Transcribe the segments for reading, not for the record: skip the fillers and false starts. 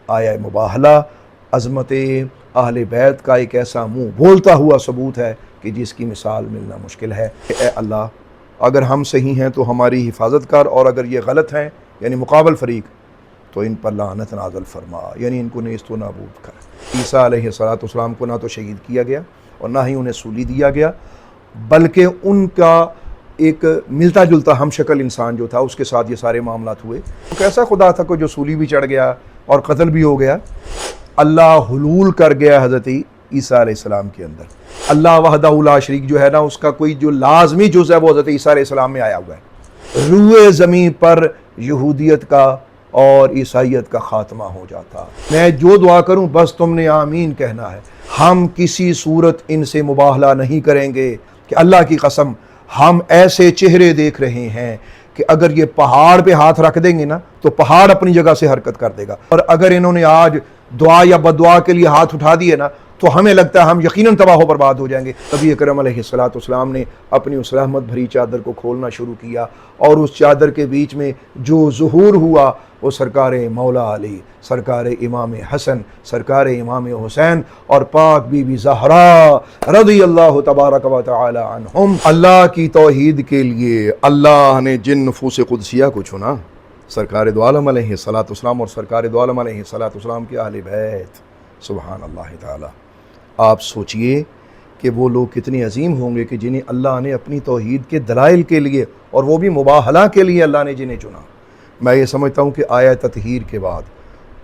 آیا مباہلہ عظمت اہل بیت کا ایک ایسا منہ بولتا ہوا ثبوت ہے کہ جس کی مثال ملنا مشکل ہے۔ اے اللہ، اگر ہم صحیح ہیں تو ہماری حفاظت کر، اور اگر یہ غلط ہیں یعنی مقابل فریق تو ان پر لعنت نازل فرما، یعنی ان کو نیست و نابود کر۔ عیسیٰ علیہ السلام کو نہ تو شہید کیا گیا اور نہ ہی انہیں سولی دیا گیا، بلکہ ان کا ایک ملتا جلتا ہم شکل انسان جو تھا اس کے ساتھ یہ سارے معاملات ہوئے۔ کیسا خدا تھا جو سولی بھی چڑھ گیا اور قتل بھی ہو گیا؟ اللہ حلول کر گیا حضرت عیسیٰ علیہ السلام کے اندر۔ اللہ وحدہ لا شریک جو ہے نا، اس کا کوئی جو لازمی جز ہے وہ حضرت عیسیٰ علیہ السلام میں آیا ہوا ہے۔ روئے زمین پر یہودیت کا اور عیسائیت کا خاتمہ ہو جاتا۔ میں جو دعا کروں بس تم نے آمین کہنا ہے۔ ہم کسی صورت ان سے مباہلہ نہیں کریں گے کہ اللہ کی قسم ہم ایسے چہرے دیکھ رہے ہیں کہ اگر یہ پہاڑ پہ ہاتھ رکھ دیں گے نا تو پہاڑ اپنی جگہ سے حرکت کر دے گا، اور اگر انہوں نے آج دعا یا بدعا کے لیے ہاتھ اٹھا دیے نا تو ہمیں لگتا ہے ہم یقیناً تباہ و برباد ہو جائیں گے۔ نبی اکرم علیہ السلام نے اپنی اس رحمت بھری چادر کو کھولنا شروع کیا، اور اس چادر کے بیچ میں جو ظہور ہوا وہ سرکار مولا علی، سرکار امام حسن، سرکار امام حسین اور پاک بی بی زہرا رضی اللہ تبارک و تعالی عنہم۔ اللہ کی توحید کے لیے اللہ نے جن نفوس قدسیہ کو چنا، سرکار دو عالم علیہ السلام اور سرکار دو عالم علیہ السلام کے اہل بیت، سبحان اللہ تعالی۔ آپ سوچئے کہ وہ لوگ کتنے عظیم ہوں گے کہ جنہیں اللہ نے اپنی توحید کے دلائل کے لیے اور وہ بھی مباہلہ کے لیے اللہ نے جنہیں چنا۔ میں یہ سمجھتا ہوں کہ آیت تطہیر کے بعد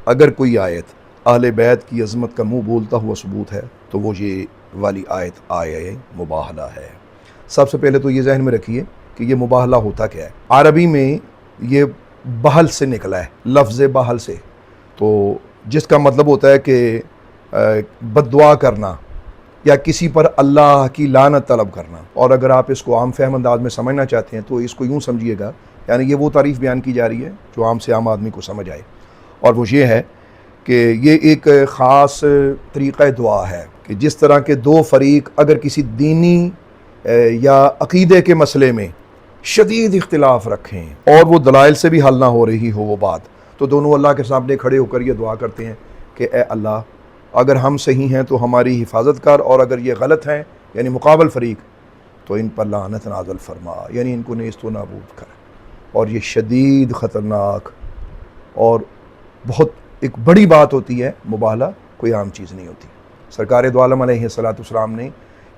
اگر کوئی آیت اہل بیت کی عظمت کا منہ بولتا ہوا ثبوت ہے تو وہ یہ والی آیت آیہ مباہلہ ہے۔ سب سے پہلے تو یہ ذہن میں رکھیے کہ یہ مباہلہ ہوتا کیا ہے۔ عربی میں یہ بہل سے نکلا ہے، لفظ بہل سے، تو جس کا مطلب ہوتا ہے کہ بد دعا کرنا یا کسی پر اللہ کی لعنت طلب کرنا۔ اور اگر آپ اس کو عام فہم انداز میں سمجھنا چاہتے ہیں تو اس کو یوں سمجھیے گا، یعنی یہ وہ تعریف بیان کی جا رہی ہے جو عام سے عام آدمی کو سمجھ آئے، اور وہ یہ ہے کہ یہ ایک خاص طریقہ دعا ہے کہ جس طرح کے دو فریق اگر کسی دینی یا عقیدے کے مسئلے میں شدید اختلاف رکھیں اور وہ دلائل سے بھی حل نہ ہو رہی ہو وہ بات، تو دونوں اللہ کے سامنے کھڑے ہو کر یہ دعا کرتے ہیں کہ اے اللہ، اگر ہم صحیح ہیں تو ہماری حفاظت کر، اور اگر یہ غلط ہیں یعنی مقابل فریق تو ان پر لعنت نازل فرما، یعنی ان کو نیست و نابود کر۔ اور یہ شدید خطرناک اور بہت ایک بڑی بات ہوتی ہے، مباہلہ کوئی عام چیز نہیں ہوتی۔ سرکار دو عالم علیہ السلام نے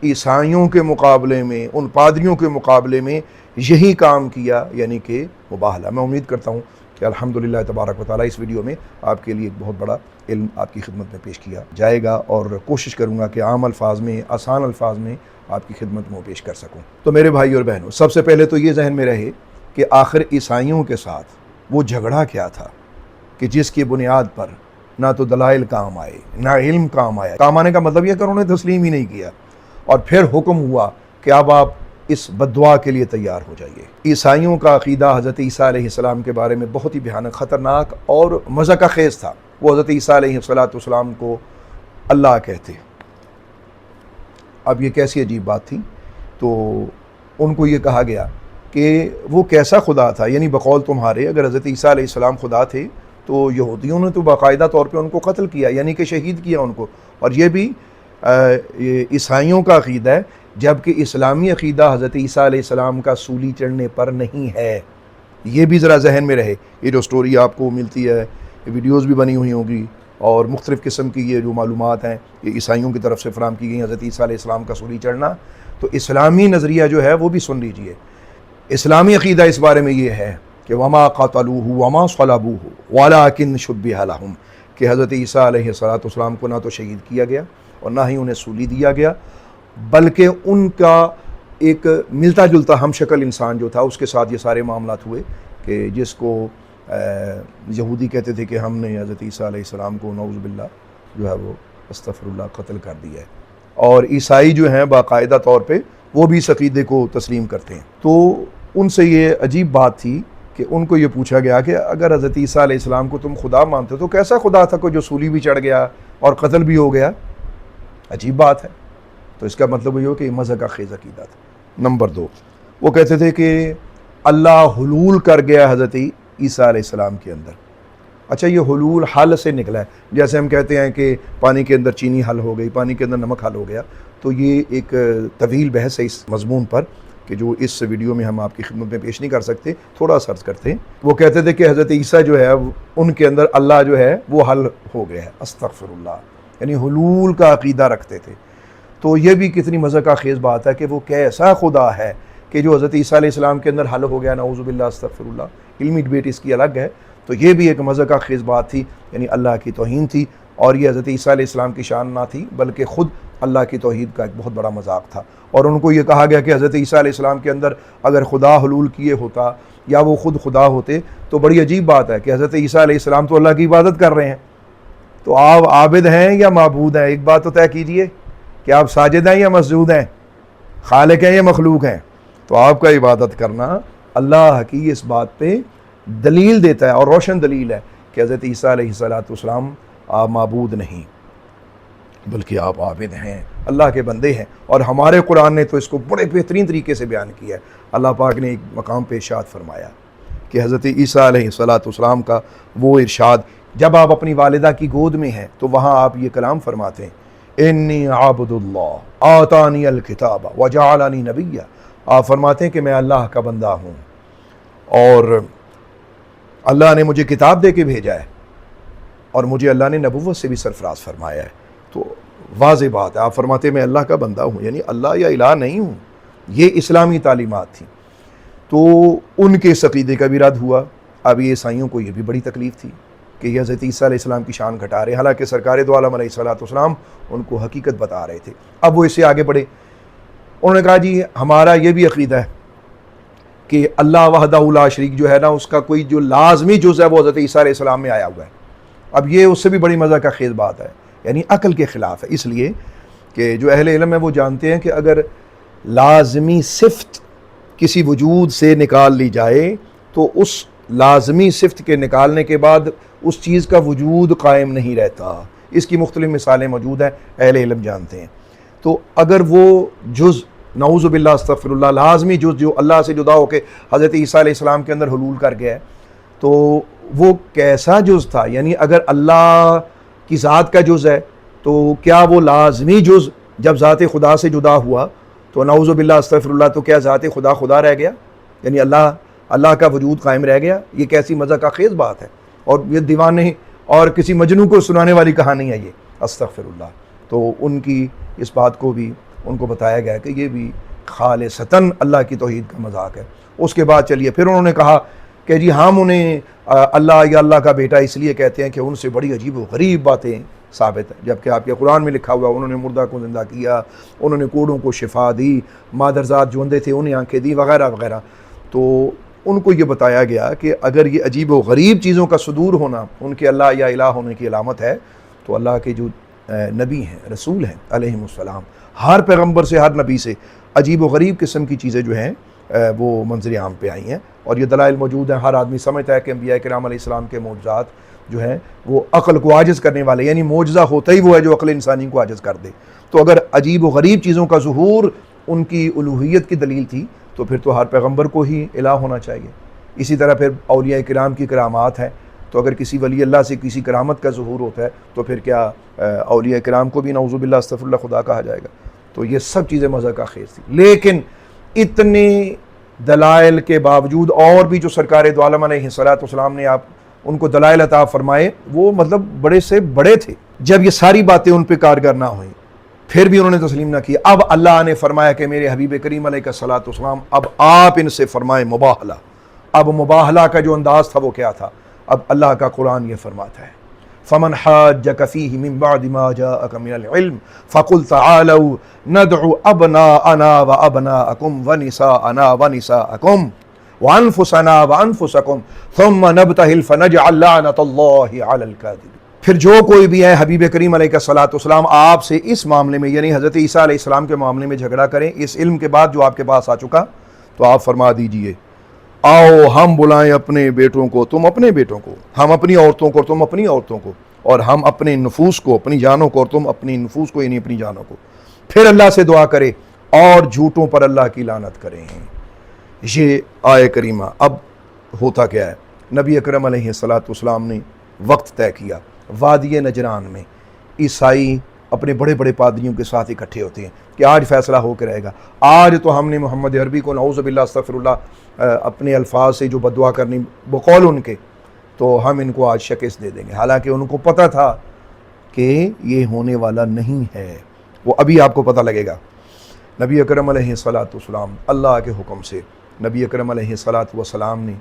عیسائیوں کے مقابلے میں، ان پادریوں کے مقابلے میں یہی کام کیا، یعنی کہ مباہلہ۔ میں امید کرتا ہوں کہ الحمدللہ تبارک و تعالیٰ اس ویڈیو میں آپ کے لیے ایک بہت بڑا علم آپ کی خدمت میں پیش کیا جائے گا، اور کوشش کروں گا کہ عام الفاظ میں، آسان الفاظ میں آپ کی خدمت میں پیش کر سکوں۔ تو میرے بھائی اور بہنوں، سب سے پہلے تو یہ ذہن میں رہے کہ آخر عیسائیوں کے ساتھ وہ جھگڑا کیا تھا کہ جس کی بنیاد پر نہ تو دلائل کام آئے نہ علم کام آیا۔ کام آنے کا مطلب یہ کہ انہوں نے تسلیم ہی نہیں کیا، اور پھر حکم ہوا کہ اب آپ اس بددعا کے لیے تیار ہو جائیے۔ عیسائیوں کا عقیدہ حضرت عیسیٰ علیہ السلام کے بارے میں بہت ہی بھیانک، خطرناک اور مضحکہ خیز تھا۔ وہ حضرت عیسیٰ علیہ السلام کو اللہ کہتے۔ اب یہ کیسی عجیب بات تھی، تو ان کو یہ کہا گیا کہ وہ کیسا خدا تھا، یعنی بقول تمہارے اگر حضرت عیسیٰ علیہ السلام خدا تھے تو یہودیوں نے تو باقاعدہ طور پہ ان کو قتل کیا، یعنی کہ شہید کیا ان کو۔ اور یہ بھی عیسائیوں کا عقیدہ ہے، جبکہ اسلامی عقیدہ حضرت عیسیٰ علیہ السلام کا سولی چڑھنے پر نہیں ہے۔ یہ بھی ذرا ذہن میں رہے۔ یہ جو سٹوری آپ کو ملتی ہے، ویڈیوز بھی بنی ہوئی ہوں گی، اور مختلف قسم کی یہ جو معلومات ہیں یہ عیسائیوں کی طرف سے فراہم کی گئی حضرت عیسیٰ علیہ السلام کا سولی چڑھنا، تو اسلامی نظریہ جو ہے وہ بھی سن لیجئے۔ اسلامی عقیدہ اس بارے میں یہ ہے کہ وما قتلوہ وما صلبوہ ولکن شبہ لہم، کہ حضرت عیسیٰ علیہ السلام کو نہ تو شہید کیا گیا اور نہ ہی انہیں سولی دیا گیا، بلکہ ان کا ایک ملتا جلتا ہم شکل انسان جو تھا اس کے ساتھ یہ سارے معاملات ہوئے کہ جس کو یہودی کہتے تھے کہ ہم نے حضرت عیسیٰ علیہ السلام کو نعوذ باللہ جو ہے وہ استغفر اللہ قتل کر دیا ہے، اور عیسائی جو ہیں باقاعدہ طور پہ وہ بھی اس عقیدے کو تسلیم کرتے ہیں۔ تو ان سے یہ عجیب بات تھی کہ ان کو یہ پوچھا گیا کہ اگر حضرت عیسیٰ علیہ السلام کو تم خدا مانتے تو کیسا خدا تھا جو سولی بھی چڑھ گیا اور قتل بھی ہو گیا؟ عجیب بات ہے۔ تو اس کا مطلب یہ ہو کہ یہ مضحکہ خیز عقیدہ تھا۔ نمبر 2، وہ کہتے تھے کہ اللہ حلول کر گیا حضرت عیسیٰ علیہ السلام کے اندر۔ اچھا یہ حلول حل سے نکلا ہے، جیسے ہم کہتے ہیں کہ پانی کے اندر چینی حل ہو گئی، پانی کے اندر نمک حل ہو گیا، تو یہ ایک طویل بحث ہے اس مضمون پر کہ جو اس ویڈیو میں ہم آپ کی خدمت میں پیش نہیں کر سکتے، تھوڑا سرچ کرتے ہیں۔ وہ کہتے تھے کہ حضرت عیسیٰ جو ہے ان کے اندر اللہ جو ہے وہ حل ہو گیا ہے، استغفر اللہ، یعنی حلول کا عقیدہ رکھتے تھے۔ تو یہ بھی کتنی مزہ کا خیز بات ہے کہ وہ کیسا خدا ہے کہ جو حضرت عیسیٰ علیہ السلام کے اندر حل ہو گیا، نعوذ باللہ استغفر اللہ۔ علمی ڈبیٹ اس کی الگ ہے، تو یہ بھی ایک مزہ کا خیز بات تھی، یعنی اللہ کی توہین تھی، اور یہ حضرت عیسیٰ علیہ السلام کی شان نہ تھی بلکہ خود اللہ کی توحید کا ایک بہت بڑا مذاق تھا۔ اور ان کو یہ کہا گیا کہ حضرت عیسیٰ علیہ السلام کے اندر اگر خدا حلول کیے ہوتا یا وہ خود خدا ہوتے تو بڑی عجیب بات ہے کہ حضرت عیسیٰ علیہ السلام تو اللہ کی عبادت کر رہے ہیں، تو آپ عابد ہیں یا معبود ہیں؟ ایک بات تو طے کیجئے کہ آپ ساجد ہیں یا مسجود ہیں، خالق ہیں یا مخلوق ہیں؟ تو آپ کا عبادت کرنا اللہ کی اس بات پہ دلیل دیتا ہے، اور روشن دلیل ہے کہ حضرت عیسیٰ علیہ السلام آپ معبود نہیں بلکہ آپ عابد ہیں، اللہ کے بندے ہیں۔ اور ہمارے قرآن نے تو اس کو بڑے بہترین طریقے سے بیان کیا ہے۔ اللہ پاک نے ایک مقام پہ ارشاد فرمایا کہ حضرت عیسیٰ علیہ السلام کا وہ ارشاد، جب آپ اپنی والدہ کی گود میں ہیں تو وہاں آپ یہ کلام فرماتے ہیں، انی عبد اللہ آتانی الکتاب وجعلنی نبیا۔ آپ فرماتے ہیں کہ میں اللہ کا بندہ ہوں اور اللہ نے مجھے کتاب دے کے بھیجا ہے اور مجھے اللہ نے نبوت سے بھی سرفراز فرمایا ہے۔ تو واضح بات ہے، آپ فرماتے ہیں میں اللہ کا بندہ ہوں، یعنی اللہ یا الہ نہیں ہوں۔ یہ اسلامی تعلیمات تھیں، تو ان کے اس عقیدے کا بھی رد ہوا۔ اب یہ عیسائیوں کو یہ بھی بڑی تکلیف تھی کہ یہ حضرت عیسیٰ علیہ السلام کی شان گھٹا رہے ہیں، حالانکہ سرکار دو عالم علیہ السلام ان کو حقیقت بتا رہے تھے۔ اب وہ اس سے آگے بڑھے، انہوں نے کہا جی ہمارا یہ بھی عقیدہ ہے کہ اللہ وحدہ لا شریک جو ہے نا، اس کا کوئی جو لازمی جز ہے وہ حضرت عیسیٰ علیہ السلام میں آیا ہوا ہے۔ اب یہ اس سے بھی بڑی مزہ کا خیز بات ہے، یعنی عقل کے خلاف ہے، اس لیے کہ جو اہل علم ہے وہ جانتے ہیں کہ اگر لازمی صفت کسی وجود سے نکال لی جائے تو اس لازمی صفت کے نکالنے کے بعد اس چیز کا وجود قائم نہیں رہتا۔ اس کی مختلف مثالیں موجود ہیں، اہل علم جانتے ہیں۔ تو اگر وہ جز، نعوذ باللہ استغفر اللہ، لازمی جز جو اللہ سے جدا ہو کے حضرت عیسیٰ علیہ السلام کے اندر حلول کر گیا ہے، تو وہ کیسا جز تھا؟ یعنی اگر اللہ کی ذات کا جز ہے تو کیا وہ لازمی جز جب ذات خدا سے جدا ہوا تو نعوذ باللہ استغفر اللہ، تو کیا ذات خدا خدا رہ گیا؟ یعنی اللہ کا وجود قائم رہ گیا؟ یہ کیسی مزہ کا خیز بات ہے، اور یہ دیوانے اور کسی مجنوں کو سنانے والی کہانی ہے یہ، استغفر اللہ۔ تو ان کی اس بات کو بھی ان کو بتایا گیا کہ یہ بھی خالصتاً اللہ کی توحید کا مذاق ہے۔ اس کے بعد چلیے پھر انہوں نے کہا کہ جی ہم انہیں اللہ یا اللہ کا بیٹا اس لیے کہتے ہیں کہ ان سے بڑی عجیب و غریب باتیں ثابت ہیں، جبکہ آپ کے قرآن میں لکھا ہوا انہوں نے مردہ کو زندہ کیا، انہوں نے کوڑوں کو شفا دی، مادرزاد جو اندھے تھے انہیں آنکھیں دی، وغیرہ وغیرہ۔ تو ان کو یہ بتایا گیا کہ اگر یہ عجیب و غریب چیزوں کا صدور ہونا ان کے اللہ یا الہ ہونے کی علامت ہے، تو اللہ کے جو نبی ہیں، رسول ہیں علیہم السلام، ہر پیغمبر سے، ہر نبی سے عجیب و غریب قسم کی چیزیں جو ہیں وہ منظر عام پہ آئی ہیں، اور یہ دلائل موجود ہیں۔ ہر آدمی سمجھتا ہے کہ انبیاء کرام علیہ السلام کے معجزات جو ہیں وہ عقل کو عاجز کرنے والے، یعنی معجزہ ہوتا ہی وہ ہے جو عقل انسانی کو عاجز کر دے۔ تو اگر عجیب و غریب چیزوں کا ظہور ان کی الوہیت کی دلیل تھی تو پھر تو ہر پیغمبر کو ہی الہ ہونا چاہیے۔ اسی طرح پھر اولیاء کرام کی کرامات ہیں، تو اگر کسی ولی اللہ سے کسی کرامت کا ظہور ہوتا ہے تو پھر کیا اولیاء کرام کو بھی نعوذ باللہ استغفر اللہ خدا کہا جائے گا؟ تو یہ سب چیزیں مزہ کا خیز تھی۔ لیکن اتنے دلائل کے باوجود اور بھی جو سرکار دو عالم علیہ السلام نے آپ ان کو دلائل عطا فرمائے، وہ مطلب بڑے سے بڑے تھے۔ جب یہ ساری باتیں ان پہ کارگر نہ ہوئیں پھر بھی انہوں نے تسلیم نہ کیا، اب اللہ نے فرمایا کہ میرے حبیب کریم علیہ السلام اب آپ ان سے فرمائیں مباہلہ۔ اب مباہلہ کا جو انداز تھا وہ کیا تھا؟ اب اللہ کا قرآن یہ فرماتا ہے، فمن حاجك فيه من بعد ما جاءك من العلم فقل تعالوا ندعو ابناءنا وابناءكم ونساءنا ونساءكم وانفسنا وانفسكم ثم نبتهل فنجعل لعنة الله على الكاذبين۔ پھر جو کوئی بھی ہے حبیب کریم علیہ السلام آپ سے اس معاملے میں، یعنی حضرت عیسیٰ علیہ السلام کے معاملے میں جھگڑا کریں اس علم کے بعد جو آپ کے پاس آ چکا، تو آپ فرما دیجئے آؤ ہم بلائیں اپنے بیٹوں کو تم اپنے بیٹوں کو، ہم اپنی عورتوں کو تم اپنی عورتوں کو، اور ہم اپنے نفوس کو اپنی جانوں کو اور تم اپنی نفوس کو یعنی اپنی جانوں کو، پھر اللہ سے دعا کرے اور جھوٹوں پر اللہ کی لعنت کریں۔ یہ آیہ کریمہ اب ہوتا کیا ہے؟ نبی اکرم علیہ السلام نے وقت طے کیا، وادی نجران میں عیسائی اپنے بڑے بڑے پادریوں کے ساتھ اکٹھے ہوتے ہیں کہ آج فیصلہ ہو کے رہے گا، آج تو ہم نے محمد عربی کو نعوذ باللہ استغفر اللہ اپنے الفاظ سے جو بددعا کرنی بقول ان کے، تو ہم ان کو آج شکست دے دیں گے، حالانکہ ان کو پتہ تھا کہ یہ ہونے والا نہیں ہے، وہ ابھی آپ کو پتہ لگے گا۔ نبی اکرم علیہ الصلاۃ والسلام اللہ کے حکم سے نبی اکرم علیہ الصلاۃ والسلام نے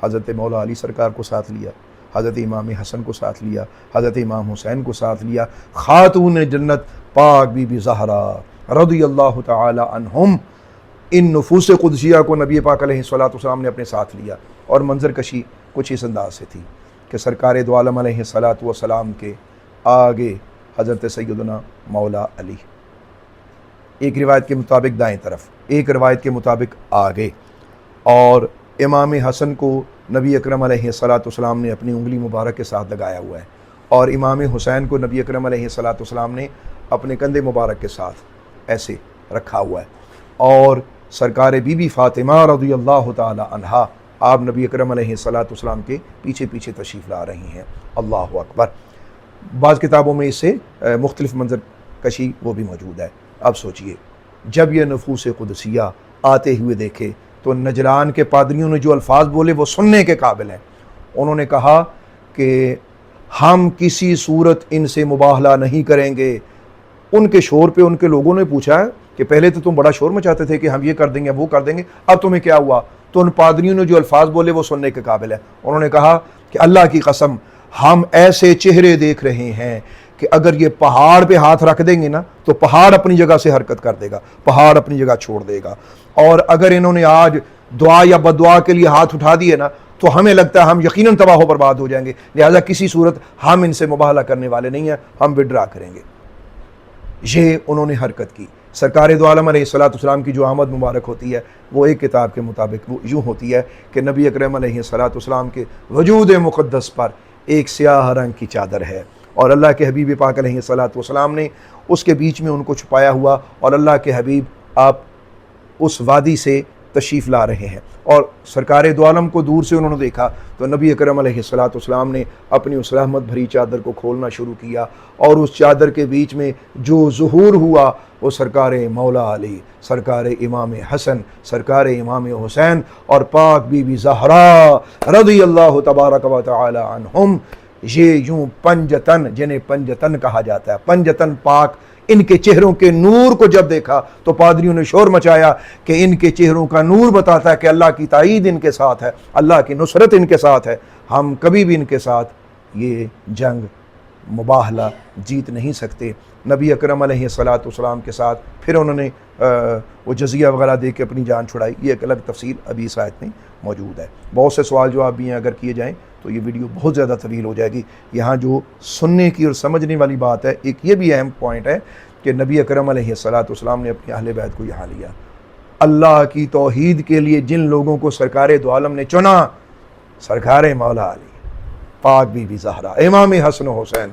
حضرت مولا علی سرکار کو ساتھ لیا، حضرت امام حسن کو ساتھ لیا، حضرت امام حسین کو ساتھ لیا، خاتون جنت پاک بی بی زہرا رضی اللہ تعالی عنہم، ان نفوس قدسیہ کو نبی پاک علیہ الصلاۃ والسلام نے اپنے ساتھ لیا۔ اور منظر کشی کچھ اس انداز سے تھی کہ سرکار دو عالم علیہ الصلاۃ والسلام کے آگے حضرت سیدنا مولا علی، ایک روایت کے مطابق دائیں طرف، ایک روایت کے مطابق آگے، اور امام حسن کو نبی اکرم علیہ الصلاۃ والسلام نے اپنی انگلی مبارک کے ساتھ لگایا ہوا ہے، اور امام حسین کو نبی اکرم علیہ الصلاۃ والسلام نے اپنے کندھے مبارک کے ساتھ ایسے رکھا ہوا ہے، اور سرکار بی بی فاطمہ رضی اللہ تعالی عنہا آپ نبی اکرم علیہ الصلاۃ والسلام کے پیچھے پیچھے تشریف لا رہی ہیں۔ اللہ اکبر۔ بعض کتابوں میں اس سے مختلف منظر کشی وہ بھی موجود ہے۔ اب سوچئے، جب یہ نفوس قدسیہ آتے ہوئے دیکھے تو نجران کے پادریوں نے جو الفاظ بولے وہ سننے کے قابل ہیں۔ انہوں نے کہا کہ ہم کسی صورت ان سے مباہلہ نہیں کریں گے۔ ان کے شور پہ ان کے لوگوں نے پوچھا کہ پہلے تو تم بڑا شور مچاتے تھے کہ ہم یہ کر دیں گے وہ کر دیں گے، اب تمہیں کیا ہوا؟ تو ان پادریوں نے جو الفاظ بولے وہ سننے کے قابل ہے۔ انہوں نے کہا کہ اللہ کی قسم ہم ایسے چہرے دیکھ رہے ہیں کہ اگر یہ پہاڑ پہ ہاتھ رکھ دیں گے نا تو پہاڑ اپنی جگہ سے حرکت کر دے گا، پہاڑ اپنی جگہ چھوڑ دے گا، اور اگر انہوں نے آج دعا یا بددعا کے لیے ہاتھ اٹھا دیے نا تو ہمیں لگتا ہے ہم یقیناً تباہ و برباد ہو جائیں گے، لہٰذا کسی صورت ہم ان سے مباہلہ کرنے والے نہیں ہیں، ہم وڈرا کریں گے۔ یہ انہوں نے حرکت کی۔ سرکار دو عالم علیہ الصلاۃ والسلام کی جو آمد مبارک ہوتی ہے وہ ایک کتاب کے مطابق وہ یوں ہوتی ہے کہ نبی اکرم علیہ الصلاۃ والسلام کے وجود مقدس پر ایک سیاہ رنگ کی چادر ہے، اور اللہ کے حبیب پاک علیہ الصلاۃ والسلام نے اس کے بیچ میں ان کو چھپایا ہوا، اور اللہ کے حبیب آپ اس وادی سے تشریف لا رہے ہیں، اور سرکار دو عالم کو دور سے انہوں نے دیکھا تو نبی اکرم علیہ الصلاۃ والسلام نے اپنی اس رحمت بھری چادر کو کھولنا شروع کیا، اور اس چادر کے بیچ میں جو ظہور ہوا وہ سرکار مولا علی، سرکار امام حسن، سرکار امام حسین اور پاک بی بی زہرا رضی اللہ تبارک و تعالی عنہم، یہ یوں پنجتن، جنہیں پنجتن کہا جاتا ہے، پنجتن پاک، ان کے چہروں کے نور کو جب دیکھا تو پادریوں نے شور مچایا کہ ان کے چہروں کا نور بتاتا ہے کہ اللہ کی تائید ان کے ساتھ ہے، اللہ کی نصرت ان کے ساتھ ہے، ہم کبھی بھی ان کے ساتھ یہ جنگ مباہلہ جیت نہیں سکتے۔ نبی اکرم علیہ الصلاۃ والسلام کے ساتھ پھر انہوں نے وہ جزیہ وغیرہ دے کے اپنی جان چھڑائی، یہ ایک الگ تفصیل ابھی اس آیت میں موجود ہے۔ بہت سے سوال جواب بھی ہیں، اگر کیے جائیں تو یہ ویڈیو بہت زیادہ طویل ہو جائے گی۔ یہاں جو سننے کی اور سمجھنے والی بات ہے، ایک یہ بھی اہم پوائنٹ ہے کہ نبی اکرم علیہ الصلاۃ والسلام نے اپنے اہل بیت کو یہاں لیا۔ اللہ کی توحید کے لیے جن لوگوں کو سرکار دو عالم نے چنا، سرکار مولا علی، پاک بی بی زہرا، امام حسن و حسین،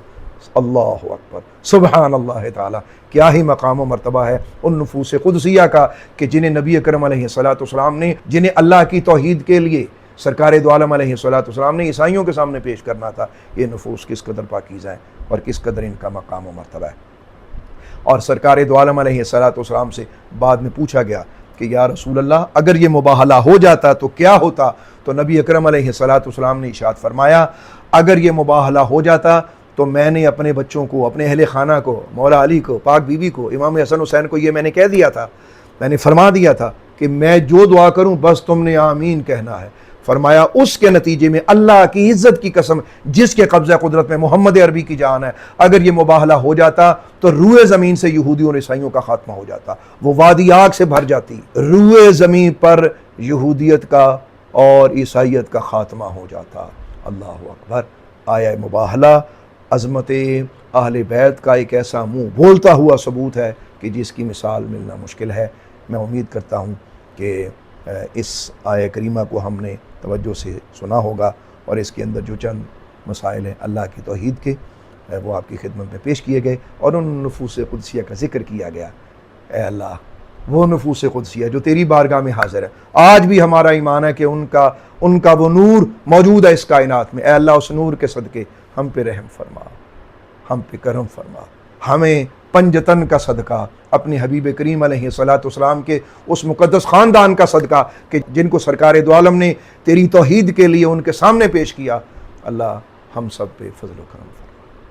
اللہ اکبر، سبحان اللہ تعالی، کیا ہی مقام و مرتبہ ہے ان نفوس قدسیہ کا کہ جنہیں نبی اکرم علیہ الصلاۃ والسلام نے، جنہیں اللہ کی توحید کے لیے سرکار دو عالم علیہ الصلاۃ والسلام نے عیسائیوں کے سامنے پیش کرنا تھا۔ یہ نفوس کس قدر پاکیزہ ہیں اور کس قدر ان کا مقام و مرتبہ ہے۔ اور سرکار دو عالم علیہ الصلاۃ والسلام سے بعد میں پوچھا گیا کہ یا رسول اللہ اگر یہ مباہلہ ہو جاتا تو کیا ہوتا؟ تو نبی اکرم علیہ الصلاۃ والسلام نے ارشاد فرمایا اگر یہ مباہلہ ہو جاتا تو میں نے اپنے بچوں کو، اپنے اہل خانہ کو، مولا علی کو، پاک بی بی کو، امام حسن حسین کو یہ میں نے کہہ دیا تھا، میں نے فرما دیا تھا کہ میں جو دعا کروں بس تم نے آمین کہنا ہے۔ فرمایا اس کے نتیجے میں اللہ کی عزت کی قسم جس کے قبضہ قدرت میں محمد عربی کی جان ہے، اگر یہ مباہلہ ہو جاتا تو روئے زمین سے یہودیوں اور عیسائیوں کا خاتمہ ہو جاتا، وہ وادی آگ سے بھر جاتی، روئے زمین پر یہودیت کا اور عیسائیت کا خاتمہ ہو جاتا۔ اللہ اکبر۔ آیا مباہلہ عظمت اہل بیت کا ایک ایسا منہ بولتا ہوا ثبوت ہے کہ جس کی مثال ملنا مشکل ہے۔ میں امید کرتا ہوں کہ اس آیہ کریمہ کو ہم نے توجہ سے سنا ہوگا، اور اس کے اندر جو چند مسائل ہیں اللہ کی توحید کے وہ آپ کی خدمت میں پیش کیے گئے، اور ان نفوس قدسیہ کا ذکر کیا گیا۔ اے اللہ، وہ نفوس قدسیہ جو تیری بارگاہ میں حاضر ہے، آج بھی ہمارا ایمان ہے کہ ان کا وہ نور موجود ہے اس کائنات میں۔ اے اللہ، اس نور کے صدقے ہم پہ رحم فرما، ہم پہ کرم فرما، ہمیں پنجتن کا صدقہ، اپنے حبیب کریم علیہ الصلوۃ والسلام کے اس مقدس خاندان کا صدقہ کہ جن کو سرکار دو عالم نے تیری توحید کے لیے ان کے سامنے پیش کیا، اللہ ہم سب پہ فضل و کرم فرما۔